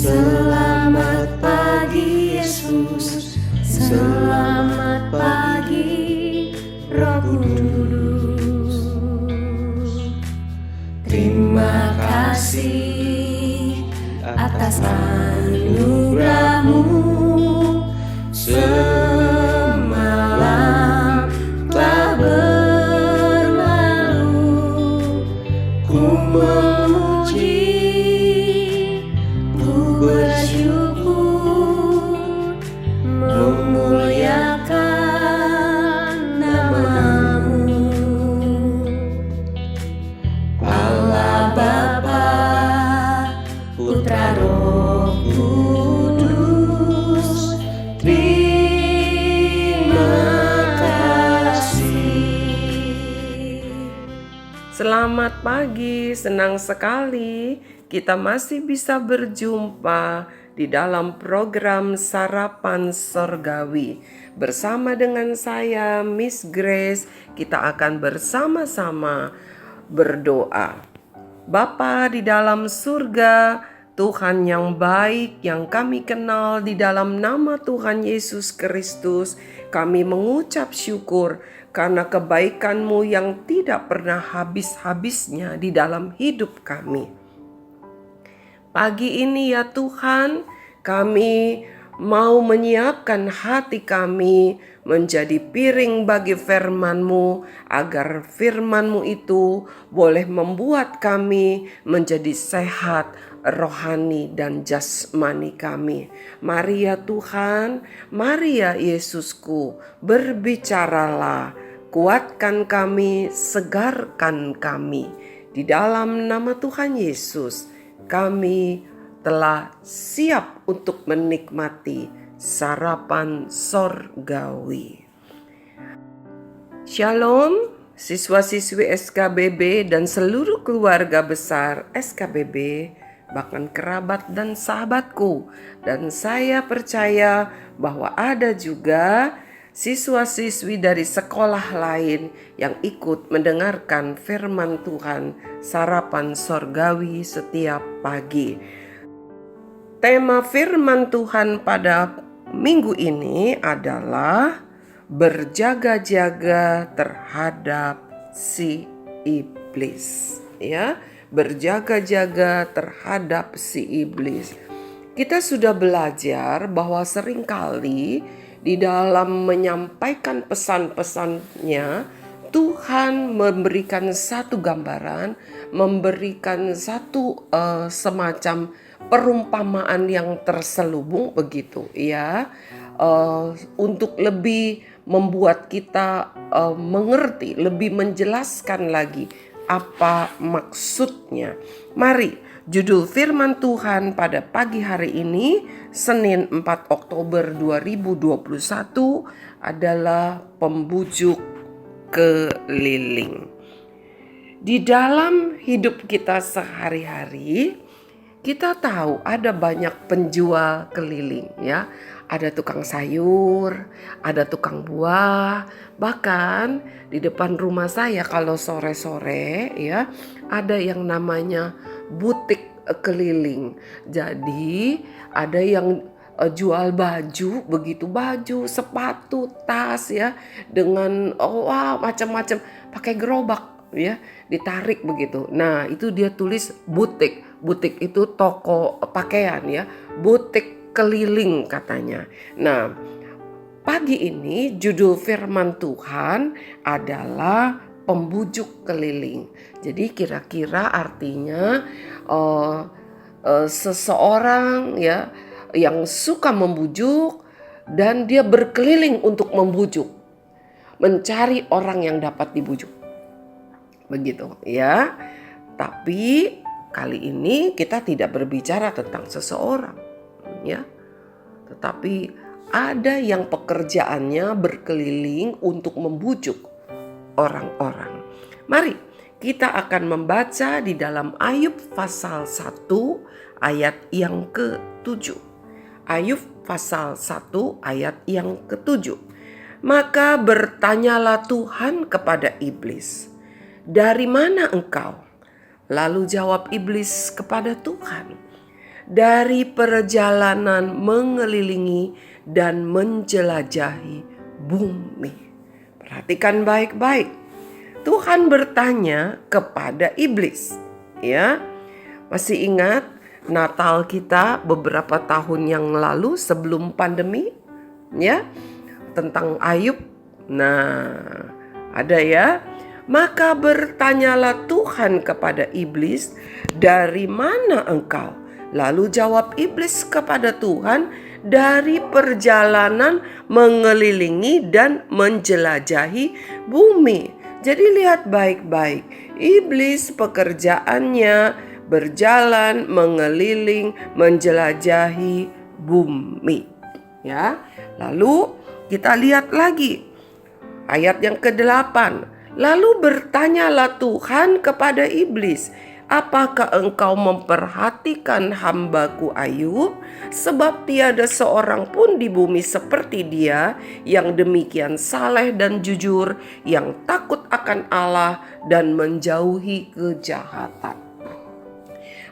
Selamat pagi Yesus, selamat pagi Roh Kudus. Terima kasih atas anugerah-Mu. Semalam telah berlalu, ku memuji, ku bersyukur, memuliakan nama-Mu. Allah Bapa, Putra, Roh Kudus, terima kasih. Selamat pagi, senang sekali kita masih bisa berjumpa di dalam program Sarapan Sorgawi. Bersama dengan saya, Miss Grace, kita akan bersama-sama berdoa. Bapa di dalam surga, Tuhan yang baik yang kami kenal, di dalam nama Tuhan Yesus Kristus, kami mengucap syukur karena kebaikan-Mu yang tidak pernah habis-habisnya di dalam hidup kami. Pagi ini ya Tuhan, kami mau menyiapkan hati kami menjadi piring bagi firman-Mu, agar firman-Mu itu boleh membuat kami menjadi sehat rohani dan jasmani kami. Mari ya Tuhan, mari ya Yesusku, berbicaralah, kuatkan kami, segarkan kami. Di dalam nama Tuhan Yesus, kami telah siap untuk menikmati sarapan sorgawi. Shalom, siswa-siswi SKBB dan seluruh keluarga besar SKBB, bahkan kerabat dan sahabatku. Dan saya percaya bahwa ada juga siswa-siswi dari sekolah lain yang ikut mendengarkan firman Tuhan, sarapan sorgawi setiap pagi. Tema firman Tuhan pada minggu ini adalah berjaga-jaga terhadap si iblis. Ya, berjaga-jaga terhadap si iblis. Kita sudah belajar bahwa seringkali di dalam menyampaikan pesan-pesannya, Tuhan memberikan satu gambaran, memberikan satu semacam perumpamaan yang terselubung begitu ya, untuk lebih membuat kita mengerti, lebih menjelaskan lagi apa maksudnya. Mari, judul firman Tuhan pada pagi hari ini, Senin 4 Oktober 2021 adalah pembujuk keliling. Di dalam hidup kita sehari-hari, kita tahu ada banyak penjual keliling ya. Ada tukang sayur, ada tukang buah, bahkan di depan rumah saya kalau sore-sore ya, ada yang namanya butik keliling. Jadi ada yang jual baju, begitu, baju, sepatu, tas ya, dengan macam-macam, pakai gerobak ya, ditarik begitu. Nah, itu dia tulis butik. Butik itu toko pakaian ya, butik keliling katanya. Nah, pagi ini judul firman Tuhan adalah pembujuk keliling. Jadi kira-kira artinya seseorang ya yang suka membujuk dan dia berkeliling untuk membujuk, mencari orang yang dapat dibujuk. Begitu ya. Tapi kali ini kita tidak berbicara tentang seseorang ya. Tetapi ada yang pekerjaannya berkeliling untuk membujuk orang-orang. Mari kita akan membaca di dalam Ayub pasal 1 ayat yang ke-7. Ayub pasal 1 ayat yang ke-7. Maka bertanyalah Tuhan kepada iblis, "Dari mana engkau?" Lalu jawab iblis kepada Tuhan, dari perjalanan mengelilingi dan menjelajahi bumi. Perhatikan baik-baik. Tuhan bertanya kepada iblis, ya. Masih ingat Natal kita beberapa tahun yang lalu sebelum pandemi, ya, tentang Ayub. Nah, ada ya. Maka bertanyalah Tuhan kepada iblis, "Dari mana engkau?" Lalu jawab iblis kepada Tuhan, "Dari perjalanan mengelilingi dan menjelajahi bumi." Jadi lihat baik-baik, iblis pekerjaannya berjalan, mengeliling, menjelajahi bumi. Ya, lalu kita lihat lagi ayat yang ke-8. Lalu bertanyalah Tuhan kepada iblis, "Apakah engkau memperhatikan hambaku Ayub? Sebab tiada seorang pun di bumi seperti dia, yang demikian saleh dan jujur, yang takut akan Allah dan menjauhi kejahatan."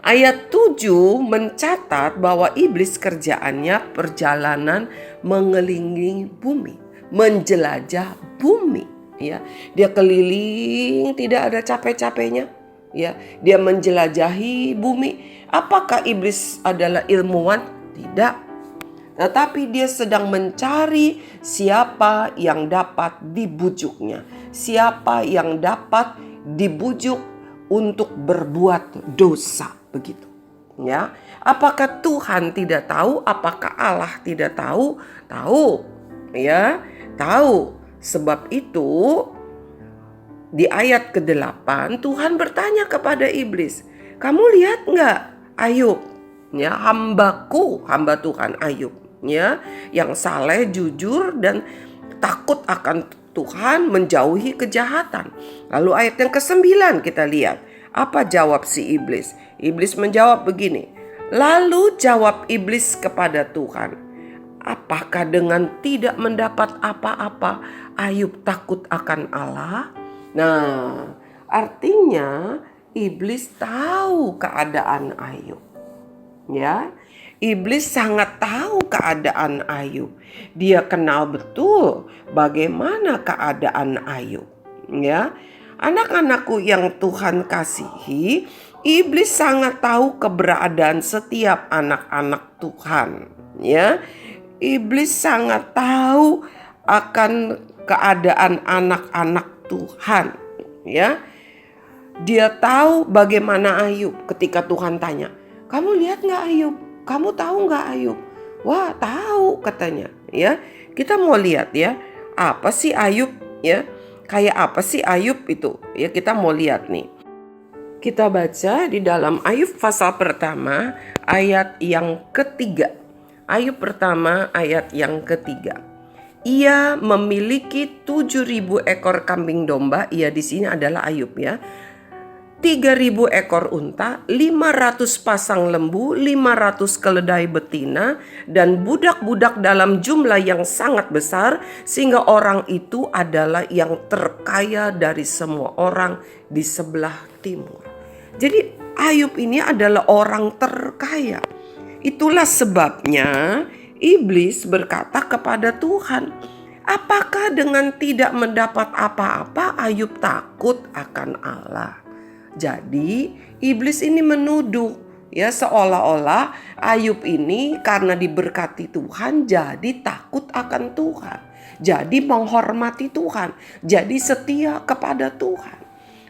Ayat 7 mencatat bahwa iblis kerjaannya perjalanan mengelilingi bumi, menjelajah bumi. Ya, dia keliling, tidak ada capek-capeknya. Ya, dia menjelajahi bumi. Apakah iblis adalah ilmuwan? Tidak. Tetapi dia sedang mencari siapa yang dapat dibujuknya, siapa yang dapat dibujuk untuk berbuat dosa, begitu. Ya, apakah Tuhan tidak tahu? Apakah Allah tidak tahu? Tahu. Ya, tahu. Sebab itu di ayat ke-8 Tuhan bertanya kepada iblis, "Kamu lihat nggak Ayub? Ya, hambaku, hamba Tuhan Ayub, ya, yang saleh, jujur dan takut akan Tuhan, menjauhi kejahatan." Lalu ayat yang ke-9 kita lihat, apa jawab si iblis? Iblis menjawab begini, "Lalu jawab iblis kepada Tuhan, apakah dengan tidak mendapat apa-apa Ayub takut akan Allah?" Nah, artinya iblis tahu keadaan Ayub. Ya, iblis sangat tahu keadaan Ayub. Dia kenal betul bagaimana keadaan Ayub. Ya, anak-anakku yang Tuhan kasihi, iblis sangat tahu keberadaan setiap anak-anak Tuhan. Ya, iblis sangat tahu akan keadaan anak-anak Tuhan, ya. Dia tahu bagaimana Ayub ketika Tuhan tanya, "Kamu lihat nggak Ayub? Kamu tahu nggak Ayub?" Wah, tahu katanya, ya. Kita mau lihat ya, apa sih Ayub, ya? Kayak apa sih Ayub itu? Ya, kita mau lihat nih. Kita baca di dalam Ayub pasal pertama ayat yang ketiga. Ayub pertama ayat yang ketiga. Ia memiliki 7.000 ekor kambing domba. Ia di sini adalah Ayub, ya. 3.000 ekor unta, 500 pasang lembu, 500 keledai betina, dan budak-budak dalam jumlah yang sangat besar, sehingga orang itu adalah yang terkaya dari semua orang di sebelah timur. Jadi Ayub ini adalah orang terkaya. Itulah sebabnya iblis berkata kepada Tuhan, "Apakah dengan tidak mendapat apa-apa Ayub takut akan Allah?" Jadi iblis ini menuduh, ya, seolah-olah Ayub ini karena diberkati Tuhan jadi takut akan Tuhan, jadi menghormati Tuhan, jadi setia kepada Tuhan.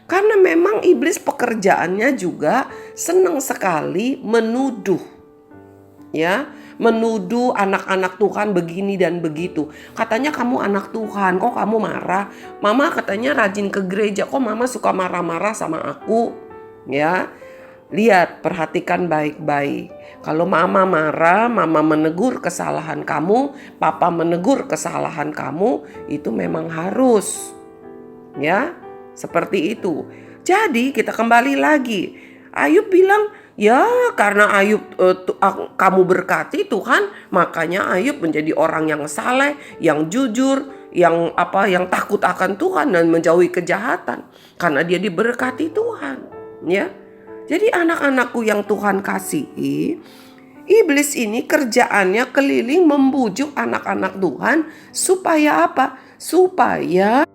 Karena memang iblis pekerjaannya juga senang sekali menuduh, ya, menuduh anak-anak Tuhan begini dan begitu. Katanya kamu anak Tuhan, kok kamu marah? Mama katanya rajin ke gereja, kok mama suka marah-marah sama aku? Ya, lihat, perhatikan baik-baik. Kalau mama marah, mama menegur kesalahan kamu, papa menegur kesalahan kamu, itu memang harus. Ya, seperti itu. Jadi kita kembali lagi. Ayub bilang, ya karena Ayub kamu berkati Tuhan, makanya Ayub menjadi orang yang saleh, yang jujur, yang takut akan Tuhan dan menjauhi kejahatan karena dia diberkati Tuhan, ya. Jadi anak-anakku yang Tuhan kasihi, Iblis ini kerjaannya keliling membujuk anak-anak Tuhan supaya apa? Supaya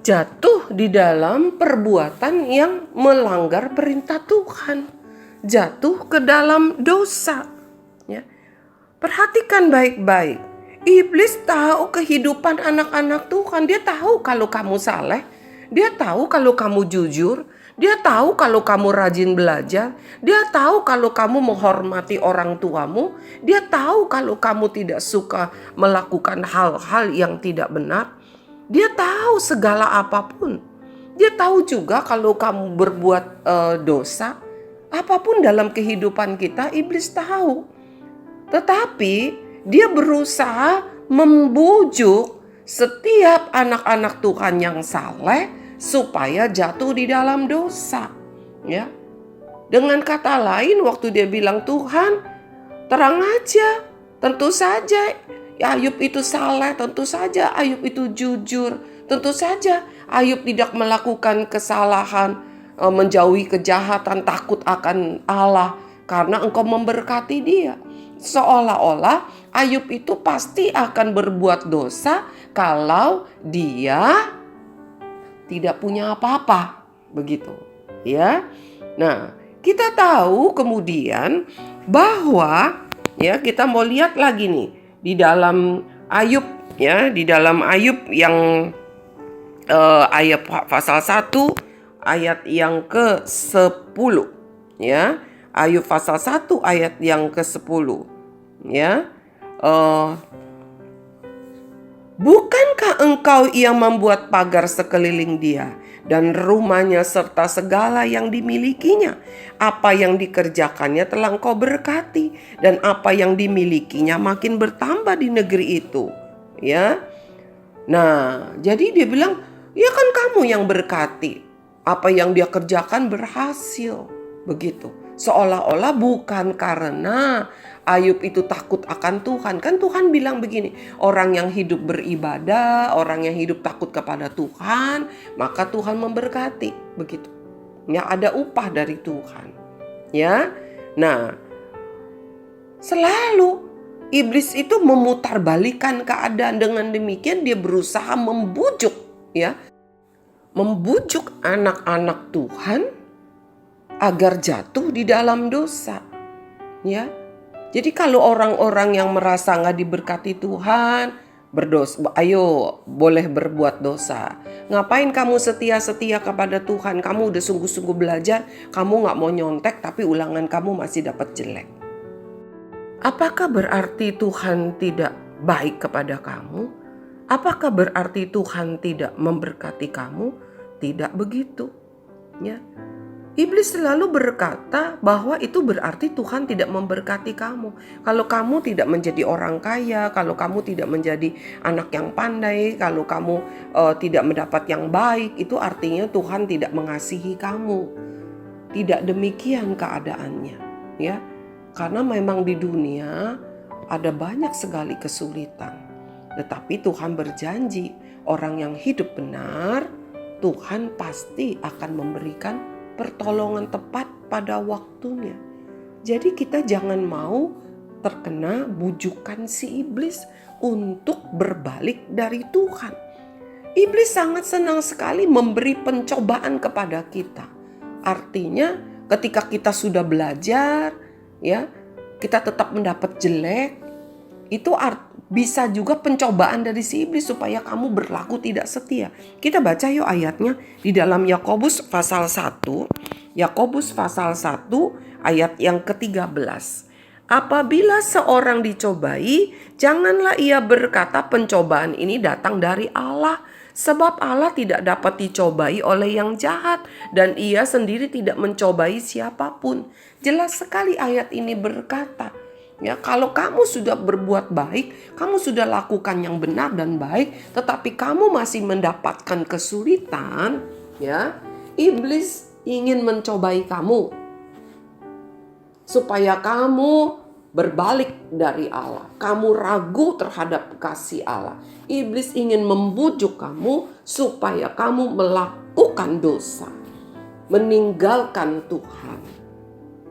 jatuh di dalam perbuatan yang melanggar perintah Tuhan. Jatuh ke dalam dosa. Ya. Perhatikan baik-baik. Iblis tahu kehidupan anak-anak Tuhan. Dia tahu kalau kamu saleh. Dia tahu kalau kamu jujur. Dia tahu kalau kamu rajin belajar. Dia tahu kalau kamu menghormati orang tuamu. Dia tahu kalau kamu tidak suka melakukan hal-hal yang tidak benar. Dia tahu segala apapun. Dia tahu juga kalau kamu berbuat dosa. Apapun dalam kehidupan kita, iblis tahu. Tetapi dia berusaha membujuk setiap anak-anak Tuhan yang saleh supaya jatuh di dalam dosa. Ya. Dengan kata lain, waktu dia bilang, Tuhan, terang aja, tentu saja Ayub itu saleh, tentu saja Ayub itu jujur, tentu saja Ayub tidak melakukan kesalahan, menjauhi kejahatan, takut akan Allah karena engkau memberkati dia. Seolah-olah Ayub itu pasti akan berbuat dosa kalau dia tidak punya apa-apa, begitu, ya. Nah, kita tahu kemudian bahwa ya kita mau lihat lagi nih di dalam Ayub, ya, di dalam Ayub yang ayat pasal 1 ayat yang ke-10, ya. Ayub pasal 1 ayat yang ke-10, ya. Bukankah engkau yang membuat pagar sekeliling dia dan rumahnya serta segala yang dimilikinya? Apa yang dikerjakannya telah engkau berkati, dan apa yang dimilikinya makin bertambah di negeri itu. Ya. Nah, jadi dia bilang, ya kan kamu yang berkati. Apa yang dia kerjakan berhasil. Begitu. Seolah-olah bukan karena Ayub itu takut akan Tuhan. Kan Tuhan bilang begini, orang yang hidup beribadah, orang yang hidup takut kepada Tuhan, maka Tuhan memberkati. Begitu. Ya, ada upah dari Tuhan. Ya. Nah, selalu iblis itu memutarbalikkan keadaan. Dengan demikian dia berusaha membujuk, ya. Membujuk anak-anak Tuhan agar jatuh di dalam dosa. Ya. Jadi kalau orang-orang yang merasa nggak diberkati Tuhan, berdosa, ayo boleh berbuat dosa. Ngapain kamu setia-setia kepada Tuhan? Kamu udah sungguh-sungguh belajar, kamu nggak mau nyontek tapi ulangan kamu masih dapat jelek. Apakah berarti Tuhan tidak baik kepada kamu? Apakah berarti Tuhan tidak memberkati kamu? Tidak begitu. Ya. Iblis selalu berkata bahwa itu berarti Tuhan tidak memberkati kamu. Kalau kamu tidak menjadi orang kaya, kalau kamu tidak menjadi anak yang pandai, kalau kamu tidak mendapat yang baik, itu artinya Tuhan tidak mengasihi kamu. Tidak demikian keadaannya, ya. Karena memang di dunia ada banyak sekali kesulitan. Tetapi Tuhan berjanji, orang yang hidup benar, Tuhan pasti akan memberikan pertolongan tepat pada waktunya. Jadi kita jangan mau terkena bujukan si iblis untuk berbalik dari Tuhan. Iblis sangat senang sekali memberi pencobaan kepada kita. Artinya ketika kita sudah belajar, ya, kita tetap mendapat jelek, itu bisa juga pencobaan dari si iblis supaya kamu berlaku tidak setia. Kita baca yuk ayatnya di dalam Yakobus pasal 1. Yakobus pasal 1 ayat yang ke-13. Apabila seorang dicobai, janganlah ia berkata pencobaan ini datang dari Allah. Sebab Allah tidak dapat dicobai oleh yang jahat, dan ia sendiri tidak mencobai siapapun. Jelas sekali ayat ini berkata, ya, kalau kamu sudah berbuat baik, kamu sudah lakukan yang benar dan baik, tetapi kamu masih mendapatkan kesulitan, ya, iblis ingin mencobai kamu supaya kamu berbalik dari Allah. Kamu ragu terhadap kasih Allah. Iblis ingin membujuk kamu supaya kamu melakukan dosa, meninggalkan Tuhan.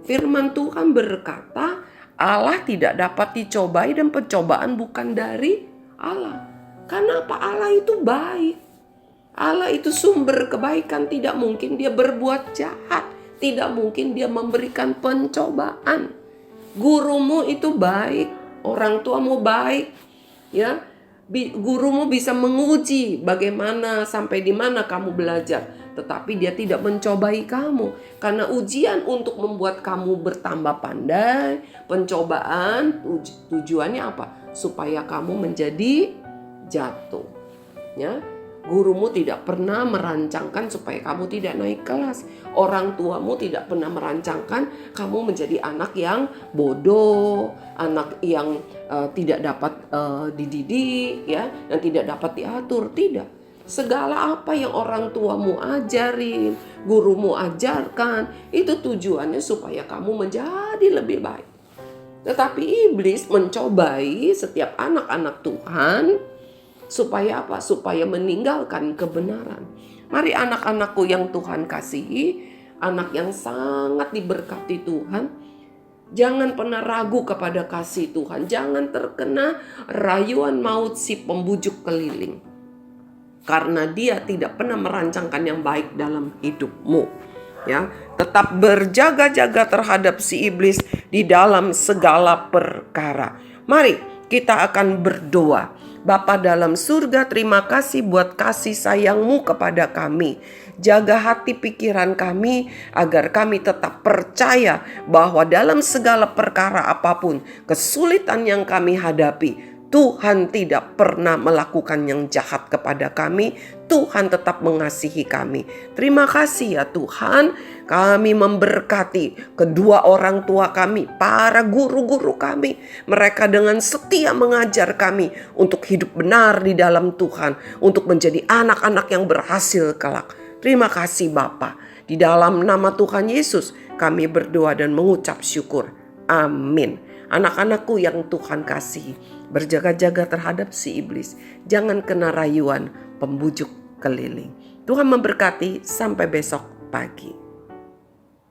Firman Tuhan berkata, Allah tidak dapat dicobai dan pencobaan bukan dari Allah. Karena apa? Allah itu baik. Allah itu sumber kebaikan. Tidak mungkin dia berbuat jahat. Tidak mungkin dia memberikan pencobaan. Gurumu itu baik. Orang tuamu baik. Ya, gurumu bisa menguji bagaimana sampai di mana kamu belajar. Tetapi dia tidak mencobai kamu. Karena ujian untuk membuat kamu bertambah pandai. Pencobaan tujuannya apa? Supaya kamu menjadi jatuh. Ya, gurumu tidak pernah merancangkan supaya kamu tidak naik kelas. Orang tuamu tidak pernah merancangkan kamu menjadi anak yang bodoh, anak yang tidak dapat dididik, ya, yang tidak dapat diatur. Tidak. Segala apa yang orang tuamu ajarin, gurumu ajarkan, itu tujuannya supaya kamu menjadi lebih baik. Tetapi iblis mencobai setiap anak-anak Tuhan supaya apa? Supaya meninggalkan kebenaran. Mari anak-anakku yang Tuhan kasihi, anak yang sangat diberkati Tuhan, jangan pernah ragu kepada kasih Tuhan. Jangan terkena rayuan maut si pembujuk keliling. Karena dia tidak pernah merancangkan yang baik dalam hidupmu. Ya, tetap berjaga-jaga terhadap si iblis di dalam segala perkara. Mari kita akan berdoa. Bapa dalam surga, terima kasih buat kasih sayang-Mu kepada kami. Jaga hati pikiran kami agar kami tetap percaya bahwa dalam segala perkara apapun, kesulitan yang kami hadapi, Tuhan tidak pernah melakukan yang jahat kepada kami. Tuhan tetap mengasihi kami. Terima kasih ya Tuhan. Kami memberkati kedua orang tua kami, para guru-guru kami. Mereka dengan setia mengajar kami untuk hidup benar di dalam Tuhan, untuk menjadi anak-anak yang berhasil kelak. Terima kasih Bapa. Di dalam nama Tuhan Yesus kami berdoa dan mengucap syukur. Amin. Anak-anakku yang Tuhan kasihi, berjaga-jaga terhadap si iblis. Jangan kena rayuan pembujuk keliling. Tuhan memberkati, sampai besok pagi.